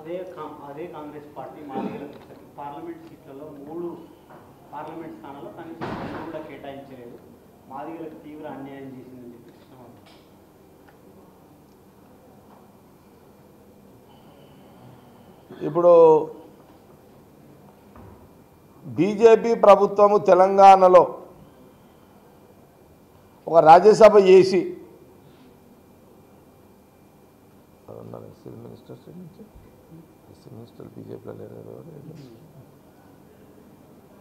అదే కాంగ్రెస్ పార్టీ మాదిగలకు పార్లమెంట్ సీట్లలో 3 పార్లమెంట్ స్థానాల్లో కనీసం 2 కూడా కేటాయించలేదు. మాదిగలకు తీవ్ర అన్యాయం చేసిందని చెప్పి కృష్ణమాధవ్. ఇప్పుడు బీజేపీ ప్రభుత్వము తెలంగాణలో ఒక రాజ్యసభ చేసి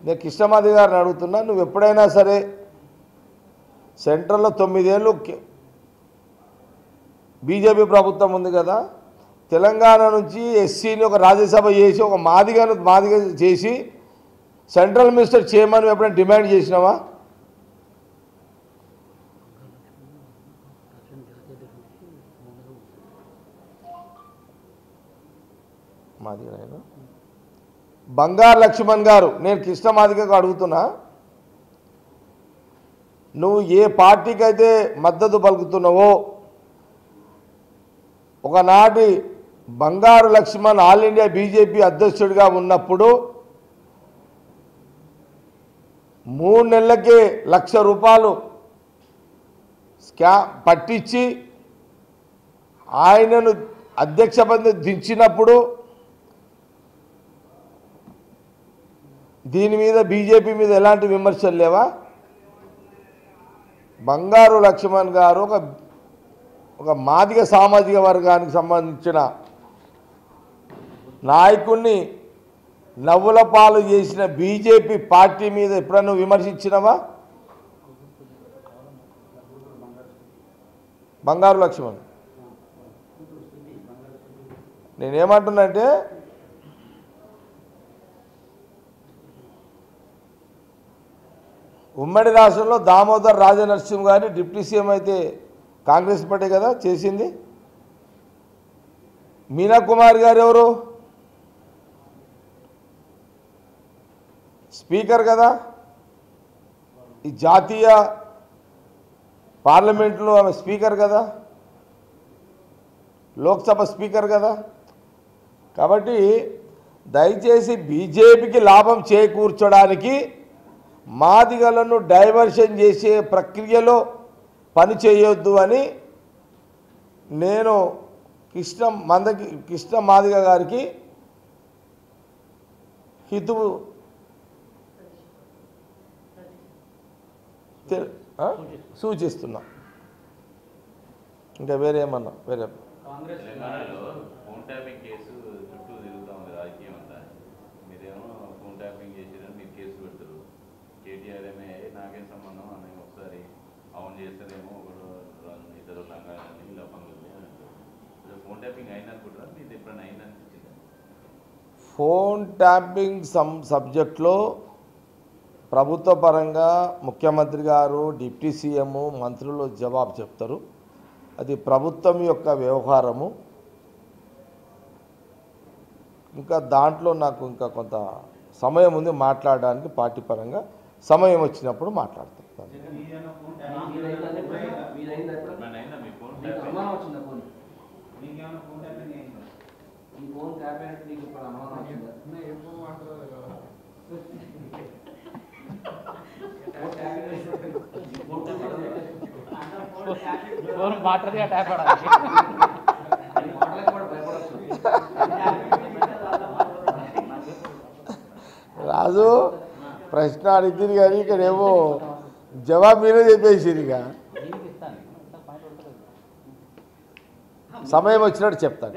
నేను కృష్ణమాధవ్ గారిని అడుగుతున్నా, నువ్వు ఎప్పుడైనా సరే సెంట్రల్లో 9 ఏళ్ళు బీజేపీ ప్రభుత్వం ఉంది కదా, తెలంగాణ నుంచి ఎస్సీని ఒక రాజ్యసభ చేసి ఒక మాదిగ చేసి సెంట్రల్ మినిస్టర్ చేయమని ఎప్పుడైనా డిమాండ్ చేసినావా? మాదిగ బంగారు లక్ష్మణ్ గారు, నేను కృష్ణమాదిగకు అడుగుతున్నా, నువ్వు ఏ పార్టీకి అయితే మద్దతు పలుకుతున్నావో ఒకనాటి బంగారు లక్ష్మణ్ ఆల్ ఇండియా బీజేపీ అధ్యక్షుడిగా ఉన్నప్పుడు 3 నెలలకే ₹1,00,000 పట్టించి ఆయనను అధ్యక్ష పదవి దించినప్పుడు దీని మీద బీజేపీ మీద ఎలాంటి విమర్శలు లేవా? బంగారు లక్ష్మణ్ గారు ఒక మాదిగ సామాజిక వర్గానికి సంబంధించిన నాయకుడిని నవ్వుల పాలు చేసిన బీజేపీ పార్టీ మీద ఎప్పుడన్నా విమర్శించినవా? బంగారు లక్ష్మణ్ నేనేమంటున్నానంటే, ఉమ్మడి రాష్ట్రంలో దామోదర్ రాజనరసింహ గారిని డిప్యూటీ సీఎం అయితే కాంగ్రెస్ పార్టీ కదా చేసింది. మీనా కుమార్ గారు ఎవరు? స్పీకర్ కదా, ఈ జాతీయ పార్లమెంట్లో ఆమె స్పీకర్ కదా, లోక్సభ స్పీకర్ కదా. కాబట్టి దయచేసి బీజేపీకి లాభం చేకూర్చడానికి మాదిగలను డైవర్షన్ చేసే ప్రక్రియలో పని చేయొద్దు అని నేను కృష్ణ మాదిగ గారికి హితువు సూచిస్తున్నా. ఇంకా వేరే ఏమన్నా వేరే ఫోన్ ట్యాపింగ్ సబ్జెక్ట్లో ప్రభుత్వ పరంగా ముఖ్యమంత్రి గారు, డిప్యూటీ సీఎం, మంత్రులు జవాబు చెప్తారు. అది ప్రభుత్వం యొక్క వ్యవహారము. ఇంకా దాంట్లో నాకు ఇంకా కొంత సమయం ఉంది మాట్లాడడానికి. పార్టీ పరంగా సమయం వచ్చినప్పుడు మాట్లాడతాను. రాజు ప్రశ్న అడిగింది కానీ ఇక్కడేమో జవాబు మీరే చెప్పేసింది. ఇక సమయం వచ్చినట్టు చెప్తాను.